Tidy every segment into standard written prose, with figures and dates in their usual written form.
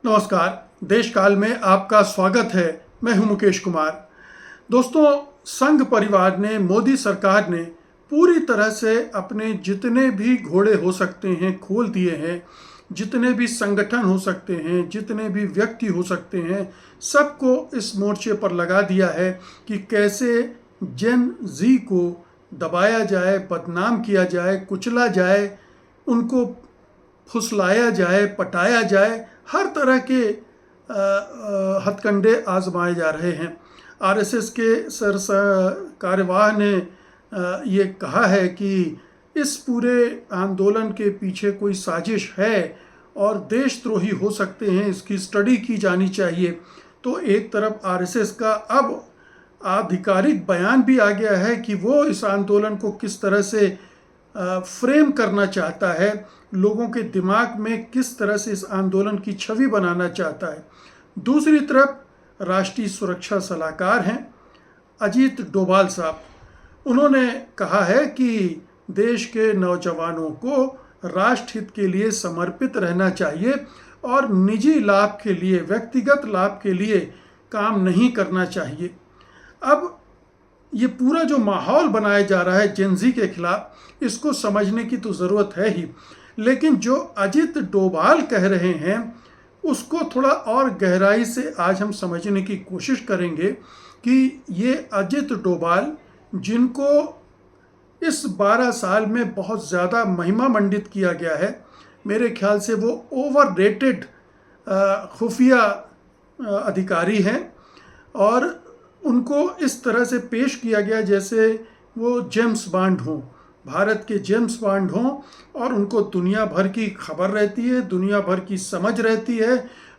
नमस्कार। देश काल में आपका स्वागत है। मैं हूं मुकेश कुमार। दोस्तों, संघ परिवार ने, मोदी सरकार ने पूरी तरह से अपने जितने भी घोड़े हो सकते हैं खोल दिए हैं। जितने भी संगठन हो सकते हैं, जितने भी व्यक्ति हो सकते हैं, सबको इस मोर्चे पर लगा दिया है कि कैसे जेन जी को दबाया जाए, बदनाम किया जाए, कुचला जाए, उनको फुसलाया जाए, पटाया जाए। हर तरह के हथकंडे आजमाए जा रहे हैं। आरएसएस के कार्यवाह ने ये कहा है कि इस पूरे आंदोलन के पीछे कोई साजिश है और देशद्रोही हो सकते हैं, इसकी स्टडी की जानी चाहिए। तो एक तरफ आरएसएस का अब आधिकारिक बयान भी आ गया है कि वो इस आंदोलन को किस तरह से फ्रेम करना चाहता है, लोगों के दिमाग में किस तरह से इस आंदोलन की छवि बनाना चाहता है। दूसरी तरफ राष्ट्रीय सुरक्षा सलाहकार हैं अजीत डोभाल साहब। उन्होंने कहा है कि देश के नौजवानों को राष्ट्र हित के लिए समर्पित रहना चाहिए और निजी लाभ के लिए, व्यक्तिगत लाभ के लिए काम नहीं करना चाहिए। अब ये पूरा जो माहौल बनाया जा रहा है जेनजी के खिलाफ, इसको समझने की तो ज़रूरत है ही, लेकिन जो अजित डोभाल कह रहे हैं उसको थोड़ा और गहराई से आज हम समझने की कोशिश करेंगे कि ये अजित डोभाल, जिनको इस 12 साल में बहुत ज़्यादा महिमा मंडित किया गया है, मेरे ख्याल से वो ओवर रेटेड खुफिया अधिकारी हैं और उनको इस तरह से पेश किया गया जैसे वो जेम्स बॉन्ड हों, भारत के जेम्स बॉन्ड हों, और उनको दुनिया भर की खबर रहती है, दुनिया भर की समझ रहती है।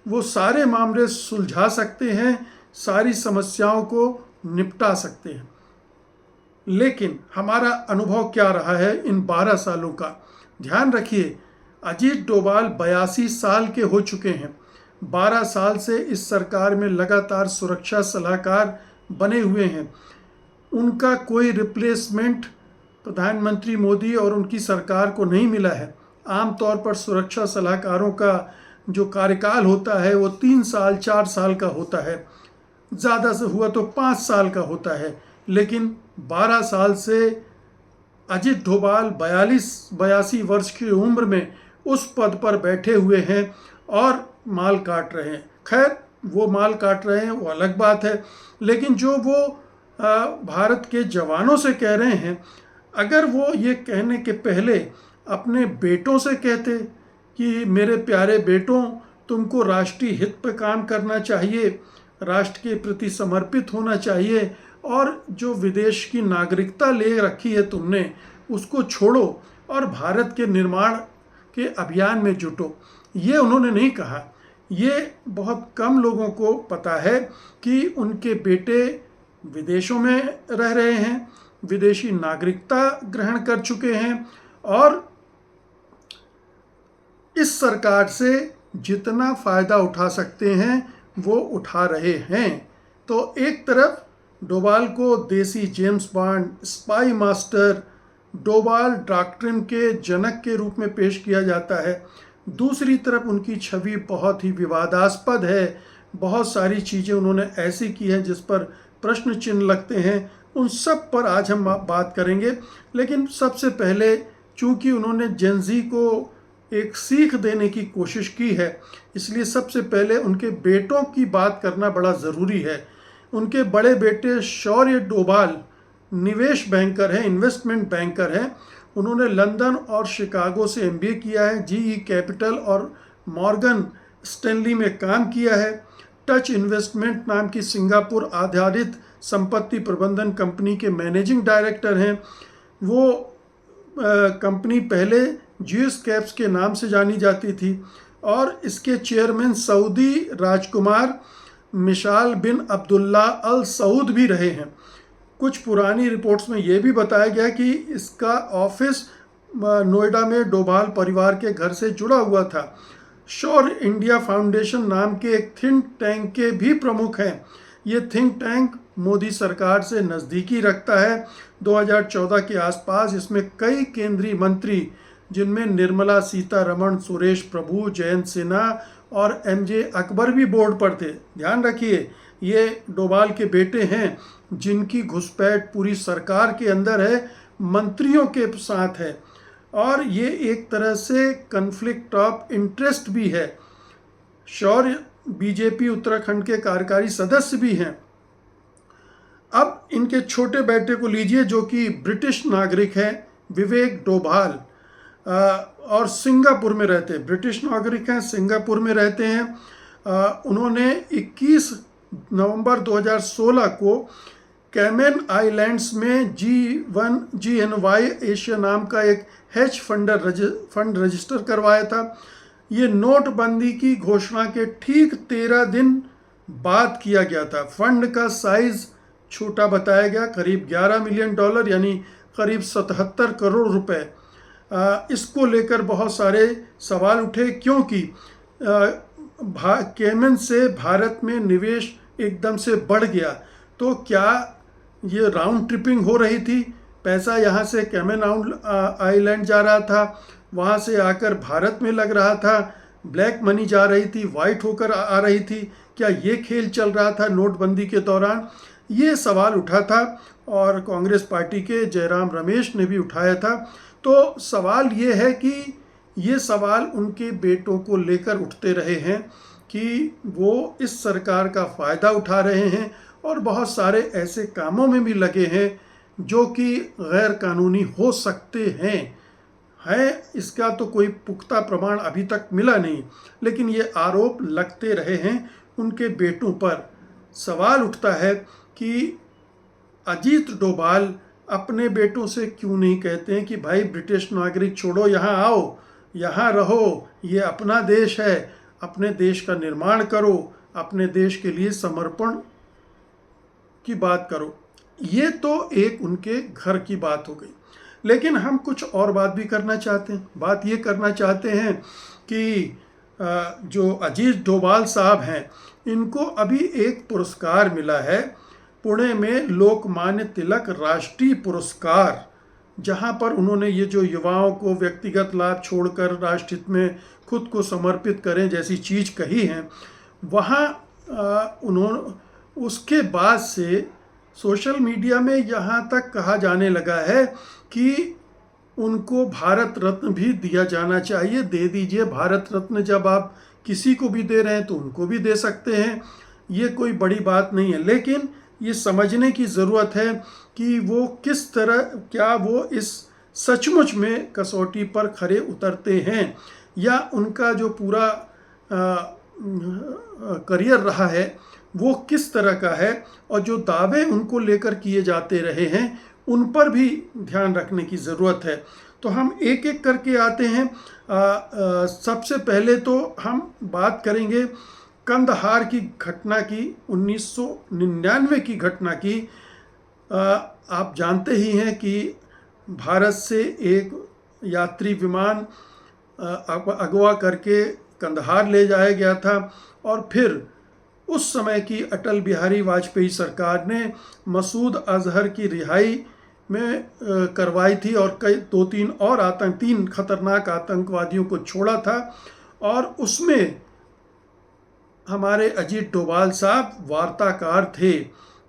वो सारे मामले सुलझा सकते हैं, सारी समस्याओं को निपटा सकते हैं। लेकिन हमारा अनुभव क्या रहा है इन 12 सालों का? ध्यान रखिए, अजीत डोभाल 82 साल के हो चुके हैं। 12 साल से इस सरकार में लगातार सुरक्षा सलाहकार बने हुए हैं। उनका कोई रिप्लेसमेंट प्रधानमंत्री मोदी और उनकी सरकार को नहीं मिला है। आमतौर पर सुरक्षा सलाहकारों का जो कार्यकाल होता है वो 3 साल 4 साल का होता है, ज़्यादा से हुआ तो 5 साल का होता है। लेकिन 12 साल से अजित डोभाल 82 वर्ष की उम्र में उस पद पर बैठे हुए हैं और माल काट रहे हैं। खैर, वो माल काट रहे हैं वो अलग बात है, लेकिन जो वो भारत के जवानों से कह रहे हैं, अगर वो ये कहने के पहले अपने बेटों से कहते कि मेरे प्यारे बेटों, तुमको राष्ट्रीय हित पर काम करना चाहिए, राष्ट्र के प्रति समर्पित होना चाहिए और जो विदेश की नागरिकता ले रखी है तुमने, उसको छोड़ो और भारत के निर्माण के अभियान में जुटो, ये उन्होंने नहीं कहा। ये बहुत कम लोगों को पता है कि उनके बेटे विदेशों में रह रहे हैं, विदेशी नागरिकता ग्रहण कर चुके हैं और इस सरकार से जितना फ़ायदा उठा सकते हैं वो उठा रहे हैं। तो एक तरफ डोभाल को देसी James bond, spy master, Doval doctrine के जनक के रूप में पेश किया जाता है। दूसरी तरफ उनकी छवि बहुत ही विवादास्पद है। बहुत सारी चीज़ें उन्होंने ऐसी की हैं जिस पर प्रश्न चिन्ह लगते हैं। उन सब पर आज हम बात करेंगे। लेकिन सबसे पहले, चूंकि उन्होंने जेनजी को एक सीख देने की कोशिश की है, इसलिए सबसे पहले उनके बेटों की बात करना बड़ा ज़रूरी है। उनके बड़े बेटे शौर्य डोभाल निवेश बैंकर हैं, इन्वेस्टमेंट बैंकर हैं। उन्होंने लंदन और शिकागो से एमबीए किया है, जीई कैपिटल और मॉर्गन स्टैनली में काम किया है। टच इन्वेस्टमेंट नाम की सिंगापुर आधारित संपत्ति प्रबंधन कंपनी के मैनेजिंग डायरेक्टर हैं। वो कंपनी पहले जियोस कैप्स के नाम से जानी जाती थी और इसके चेयरमैन सऊदी राजकुमार मिशाल बिन अब्दुल्ला अल सऊद भी रहे हैं। कुछ पुरानी रिपोर्ट्स में ये भी बताया गया कि इसका ऑफिस नोएडा में डोभाल परिवार के घर से जुड़ा हुआ था। शौर्य इंडिया फाउंडेशन नाम के एक थिंक टैंक के भी प्रमुख हैं। ये थिंक टैंक मोदी सरकार से नज़दीकी रखता है। 2014 के आसपास इसमें कई केंद्रीय मंत्री, जिनमें निर्मला सीतारमण, सुरेश प्रभु, जयंत सिन्हा और एमजे अकबर भी बोर्ड पर थे। ध्यान रखिए, ये डोभाल के बेटे हैं जिनकी घुसपैठ पूरी सरकार के अंदर है, मंत्रियों के साथ है, और ये एक तरह से कन्फ्लिक्ट ऑफ इंटरेस्ट भी है। शौर्य बीजेपी उत्तराखंड के कार्यकारी सदस्य भी हैं। अब इनके छोटे बेटे को लीजिए जो कि ब्रिटिश नागरिक है, विवेक डोभाल, और सिंगापुर में रहते हैं। ब्रिटिश नागरिक हैं, सिंगापुर में रहते हैं। उन्होंने 21 नवंबर 2016 को कैमन आइलैंड्स में GNY एशिया नाम का एक हेज फंड रजिस्टर करवाया था। ये नोटबंदी की घोषणा के ठीक 13 दिन बाद किया गया था। फंड का साइज छोटा बताया गया, करीब $11 मिलियन यानी करीब 77 करोड़ रुपए। इसको लेकर बहुत सारे सवाल उठे क्योंकि कैमन से भारत में निवेश एकदम से बढ़ गया। तो क्या ये राउंड ट्रिपिंग हो रही थी? पैसा यहाँ से कैमन आइलैंड जा रहा था, वहाँ से आकर भारत में लग रहा था, ब्लैक मनी जा रही थी, वाइट होकर आ रही थी। क्या ये खेल चल रहा था नोटबंदी के दौरान? ये सवाल उठा था और कांग्रेस पार्टी के जयराम रमेश ने भी उठाया था। तो सवाल ये है कि ये सवाल उनके बेटों को लेकर उठते रहे हैं कि वो इस सरकार का फ़ायदा उठा रहे हैं और बहुत सारे ऐसे कामों में भी लगे हैं जो कि गैर कानूनी हो सकते हैं। इसका तो कोई पुख्ता प्रमाण अभी तक मिला नहीं, लेकिन ये आरोप लगते रहे हैं उनके बेटों पर। सवाल उठता है कि अजीत डोभाल अपने बेटों से क्यों नहीं कहते हैं कि भाई ब्रिटिश नागरिक छोड़ो, यहाँ आओ, यहाँ रहो, ये अपना देश है, अपने देश का निर्माण करो, अपने देश के लिए समर्पण की बात करो। ये तो एक उनके घर की बात हो गई, लेकिन हम कुछ और बात भी करना चाहते हैं। बात ये करना चाहते हैं कि जो अजीत डोभाल साहब हैं, इनको अभी एक पुरस्कार मिला है पुणे में, लोकमान्य तिलक राष्ट्रीय पुरस्कार, जहां पर उन्होंने ये जो युवाओं को व्यक्तिगत लाभ छोड़कर राष्ट्रहित में खुद को समर्पित करें जैसी चीज़ कही है, वहाँ उन्होंने उसके बाद से सोशल मीडिया में यहाँ तक कहा जाने लगा है कि उनको भारत रत्न भी दिया जाना चाहिए। दे दीजिए भारत रत्न, जब आप किसी को भी दे रहे हैं तो उनको भी दे सकते हैं, ये कोई बड़ी बात नहीं है। लेकिन ये समझने की ज़रूरत है कि वो किस तरह, क्या वो इस सचमुच में कसौटी पर खरे उतरते हैं, या उनका जो पूरा करियर रहा है वो किस तरह का है, और जो दावे उनको लेकर किए जाते रहे हैं उन पर भी ध्यान रखने की ज़रूरत है। तो हम एक एक करके आते हैं। सबसे पहले तो हम बात करेंगे कंदहार की घटना की, 1999 की घटना की। आप जानते ही हैं कि भारत से एक यात्री विमान अगवा करके कंदहार ले जाया गया था, और फिर उस समय की अटल बिहारी वाजपेयी सरकार ने मसूद अजहर की रिहाई में करवाई थी और कई 3 खतरनाक आतंकवादियों को छोड़ा था। और उसमें हमारे अजीत डोभाल साहब वार्ताकार थे,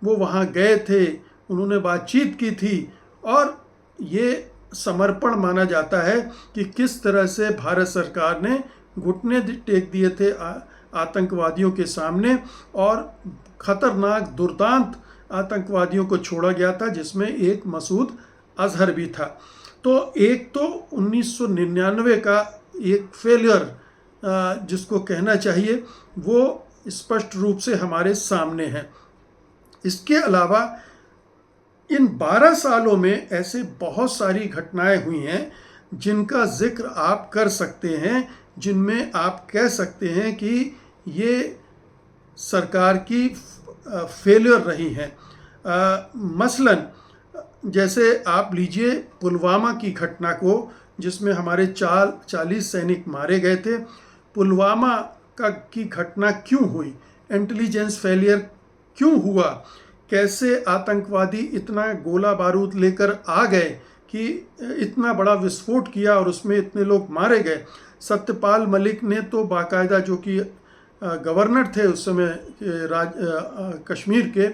वो वहाँ गए थे, उन्होंने बातचीत की थी, और ये समर्पण माना जाता है कि किस तरह से भारत सरकार ने घुटने टेक दिए थे आतंकवादियों के सामने, और खतरनाक दुर्दांत आतंकवादियों को छोड़ा गया था, जिसमें एक मसूद अजहर भी था। तो एक तो 1999 का एक फेलियर जिसको कहना चाहिए, वो स्पष्ट रूप से हमारे सामने है। इसके अलावा इन 12 सालों में ऐसे बहुत सारी घटनाएं हुई हैं जिनका जिक्र आप कर सकते हैं, जिनमें आप कह सकते हैं कि ये सरकार की फेलियर रही हैं। मसलन जैसे आप लीजिए पुलवामा की घटना को, जिसमें हमारे 40 सैनिक मारे गए थे। पुलवामा की घटना क्यों हुई? इंटेलिजेंस फेलियर क्यों हुआ? कैसे आतंकवादी इतना गोला बारूद लेकर आ गए कि इतना बड़ा विस्फोट किया और उसमें इतने लोग मारे गए? सत्यपाल मलिक ने तो बाकायदा, जो कि गवर्नर थे उस समय के कश्मीर के,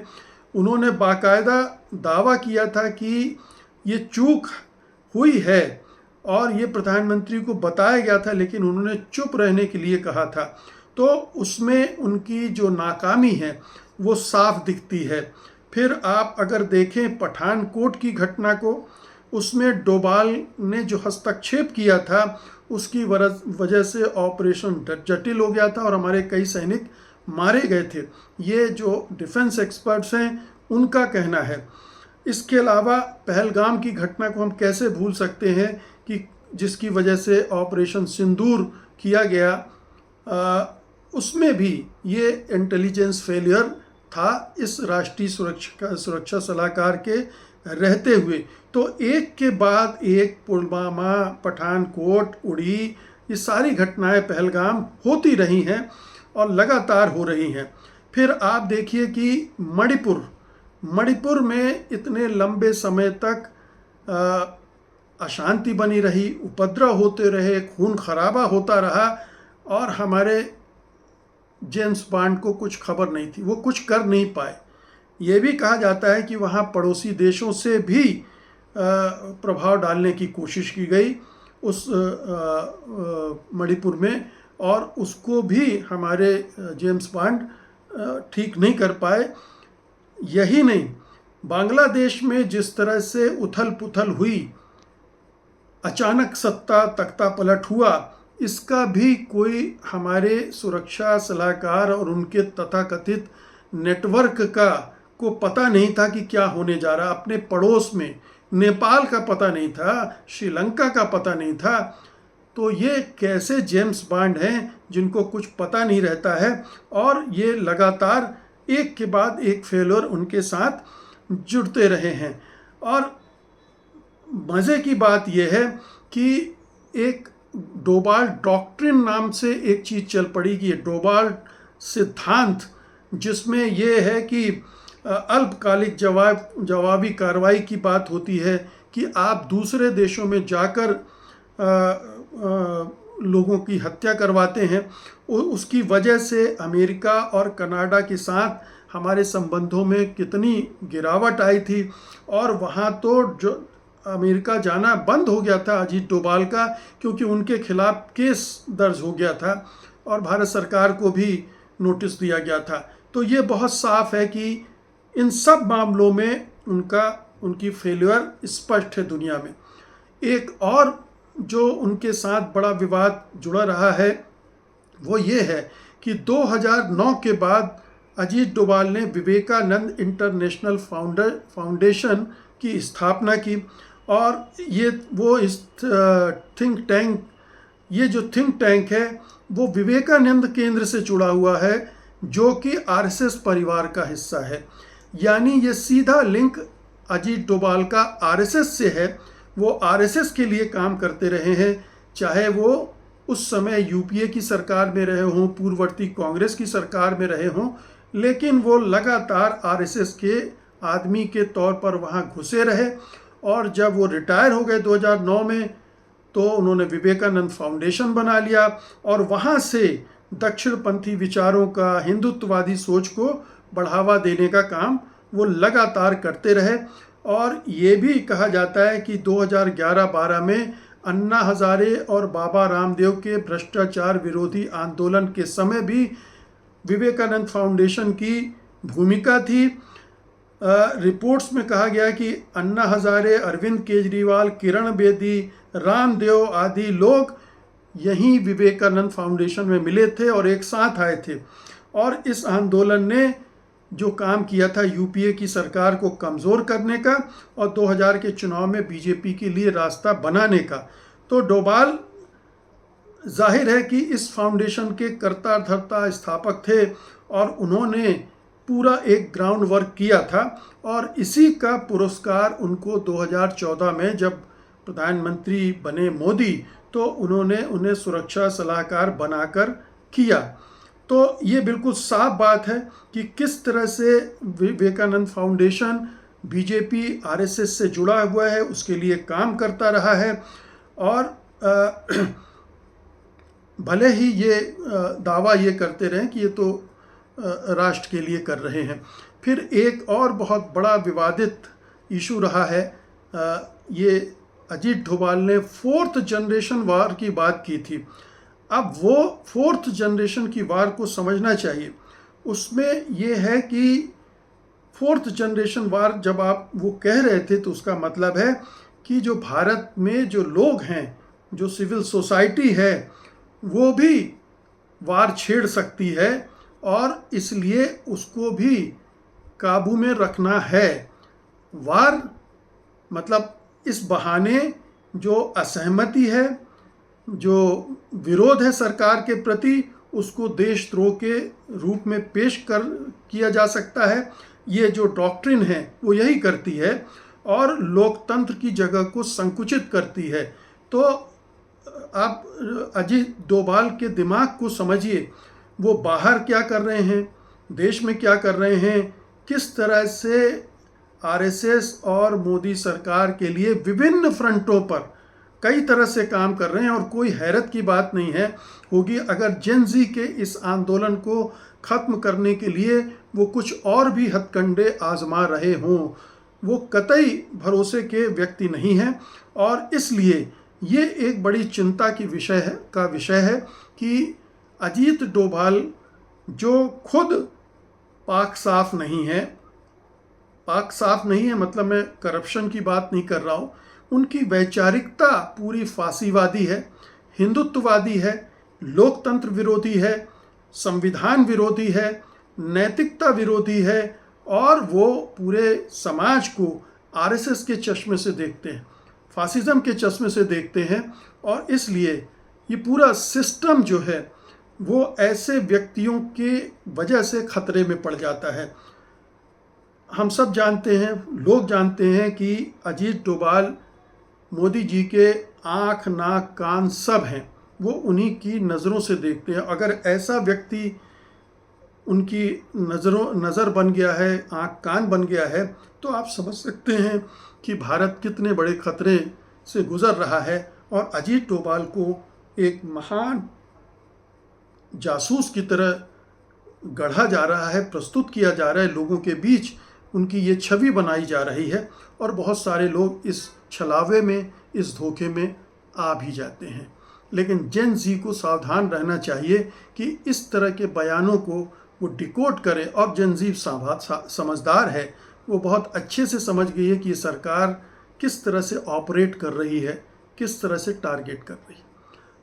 उन्होंने बाकायदा दावा किया था कि ये चूक हुई है और ये प्रधानमंत्री को बताया गया था, लेकिन उन्होंने चुप रहने के लिए कहा था। तो उसमें उनकी जो नाकामी है वो साफ दिखती है। फिर आप अगर देखें पठानकोट की घटना को, उसमें डोभाल ने जो हस्तक्षेप किया था उसकी वजह से ऑपरेशन जटिल हो गया था और हमारे कई सैनिक मारे गए थे। ये जो डिफेंस एक्सपर्ट्स हैं उनका कहना है। इसके अलावा पहलगाम की घटना को हम कैसे भूल सकते हैं कि जिसकी वजह से ऑपरेशन सिंदूर किया गया, उसमें भी ये इंटेलिजेंस फेलियर था इस राष्ट्रीय सुरक्षा सलाहकार के रहते हुए। तो एक के बाद एक पुलवामा, पठानकोट, उड़ी, ये सारी घटनाएं पहलगाम होती रही हैं और लगातार हो रही हैं। फिर आप देखिए कि मणिपुर में इतने लंबे समय तक अशांति बनी रही, उपद्रव होते रहे, खून खराबा होता रहा और हमारे जेम्स बॉन्ड को कुछ खबर नहीं थी, वो कुछ कर नहीं पाए। ये भी कहा जाता है कि वहाँ पड़ोसी देशों से भी प्रभाव डालने की कोशिश की गई उस मणिपुर में, और उसको भी हमारे जेम्स बॉन्ड ठीक नहीं कर पाए। यही नहीं, बांग्लादेश में जिस तरह से उथल पुथल हुई, अचानक सत्ता तख्ता पलट हुआ, इसका भी कोई हमारे सुरक्षा सलाहकार और उनके तथाकथित नेटवर्क को पता नहीं था कि क्या होने जा रहा। अपने पड़ोस में नेपाल का पता नहीं था, श्रीलंका का पता नहीं था। तो ये कैसे जेम्स बॉन्ड हैं जिनको कुछ पता नहीं रहता है, और ये लगातार एक के बाद एक फेलियर उनके साथ जुड़ते रहे हैं। और मज़े की बात यह है कि एक डोभाल डॉक्ट्रिन नाम से एक चीज़ चल पड़ी कि ये डोभाल सिद्धांत, जिसमें ये है कि अल्पकालिक जवाबी कार्रवाई की बात होती है कि आप दूसरे देशों में जाकर लोगों की हत्या करवाते हैं। उसकी वजह से अमेरिका और कनाडा के साथ हमारे संबंधों में कितनी गिरावट आई थी, और वहाँ तो जो अमेरिका जाना बंद हो गया था अजीत डोभाल का, क्योंकि उनके खिलाफ केस दर्ज हो गया था और भारत सरकार को भी नोटिस दिया गया था। तो ये बहुत साफ है कि इन सब मामलों में उनकी फेलियर स्पष्ट है दुनिया में। एक और जो उनके साथ बड़ा विवाद जुड़ा रहा है वो ये है कि 2009 के बाद अजीत डोभाल ने विवेकानंद इंटरनेशनल फाउंडेशन की स्थापना की, और ये वो इस जो थिंक टैंक है वो विवेकानंद केंद्र से जुड़ा हुआ है, जो कि आरएसएस परिवार का हिस्सा है। यानी ये सीधा लिंक अजीत डोभाल का आरएसएस से है। वो आरएसएस के लिए काम करते रहे हैं, चाहे वो उस समय यूपीए की सरकार में रहे हों, पूर्ववर्ती कांग्रेस की सरकार में रहे हों, लेकिन वो लगातार आरएसएस के आदमी के तौर पर वहाँ घुसे रहे। और जब वो रिटायर हो गए 2009 में, तो उन्होंने विवेकानंद फाउंडेशन बना लिया और वहाँ से दक्षिणपंथी विचारों का, हिंदुत्ववादी सोच को बढ़ावा देने का काम वो लगातार करते रहे। और ये भी कहा जाता है कि 2011-12 में अन्ना हजारे और बाबा रामदेव के भ्रष्टाचार विरोधी आंदोलन के समय भी विवेकानंद फाउंडेशन की भूमिका थी। रिपोर्ट्स में कहा गया कि अन्ना हजारे, अरविंद केजरीवाल, किरण बेदी, रामदेव आदि लोग यहीं विवेकानंद फाउंडेशन में मिले थे और एक साथ आए थे, और इस आंदोलन ने जो काम किया था यूपीए की सरकार को कमज़ोर करने का और 2000 के चुनाव में बीजेपी के लिए रास्ता बनाने का। तो डोभाल जाहिर है कि इस फाउंडेशन के कर्ता धर्ता स्थापक थे और उन्होंने पूरा एक ग्राउंड वर्क किया था, और इसी का पुरस्कार उनको 2014 में जब प्रधानमंत्री बने मोदी, तो उन्होंने उन्हें सुरक्षा सलाहकार बनाकर किया। तो ये बिल्कुल साफ बात है कि किस तरह से विवेकानंद फाउंडेशन बीजेपी आरएसएस से जुड़ा हुआ है, उसके लिए काम करता रहा है। और भले ही ये दावा ये करते रहें कि ये तो राष्ट्र के लिए कर रहे हैं। फिर एक और बहुत बड़ा विवादित इशू रहा है, ये अजीत डोभाल ने 4th जनरेशन वार की बात की थी। अब वो 4th जनरेशन की वार को समझना चाहिए। उसमें ये है कि 4th जनरेशन वार जब आप वो कह रहे थे तो उसका मतलब है कि जो भारत में जो लोग हैं, जो सिविल सोसाइटी है, वो भी वार छेड़ सकती है और इसलिए उसको भी काबू में रखना है। वार मतलब इस बहाने जो असहमति है, जो विरोध है सरकार के प्रति, उसको देशद्रोह के रूप में पेश किया जा सकता है। ये जो डॉक्ट्रिन है वो यही करती है और लोकतंत्र की जगह को संकुचित करती है। तो आप अजीत डोभाल के दिमाग को समझिए, वो बाहर क्या कर रहे हैं, देश में क्या कर रहे हैं, किस तरह से आरएसएस और मोदी सरकार के लिए विभिन्न फ्रंटों पर कई तरह से काम कर रहे हैं। और कोई हैरत की बात नहीं है होगी अगर जेन ज़ी के इस आंदोलन को ख़त्म करने के लिए वो कुछ और भी हथकंडे आजमा रहे हों। वो कतई भरोसे के व्यक्ति नहीं हैं और इसलिए ये एक बड़ी चिंता की विषय है कि अजीत डोभाल जो खुद पाक साफ नहीं है, पाक साफ नहीं है मतलब मैं करप्शन की बात नहीं कर रहा हूँ, उनकी वैचारिकता पूरी फासीवादी है, हिंदुत्ववादी है, लोकतंत्र विरोधी है, संविधान विरोधी है, नैतिकता विरोधी है और वो पूरे समाज को आरएसएस के चश्मे से देखते हैं, फासिज्म के चश्मे से देखते हैं। और इसलिए ये पूरा सिस्टम जो है वो ऐसे व्यक्तियों के वजह से खतरे में पड़ जाता है। हम सब जानते हैं, लोग जानते हैं कि अजीत डोभाल मोदी जी के आँख नाक कान सब हैं, वो उन्हीं की नज़रों से देखते हैं। अगर ऐसा व्यक्ति उनकी नज़र बन गया है, आँख कान बन गया है, तो आप समझ सकते हैं कि भारत कितने बड़े खतरे से गुज़र रहा है। और अजीत डोभाल को एक महान जासूस की तरह गढ़ा जा रहा है, प्रस्तुत किया जा रहा है, लोगों के बीच उनकी ये छवि बनाई जा रही है और बहुत सारे लोग इस छलावे में, इस धोखे में आ भी जाते हैं। लेकिन जेन ज़ी को सावधान रहना चाहिए कि इस तरह के बयानों को वो डिकोड करे। और जेन ज़ी समझदार है, वो बहुत अच्छे से समझ गई है कि ये सरकार किस तरह से ऑपरेट कर रही है, किस तरह से टारगेट कर रही है।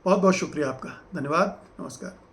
बहुत बहुत शुक्रिया आपका, धन्यवाद, नमस्कार।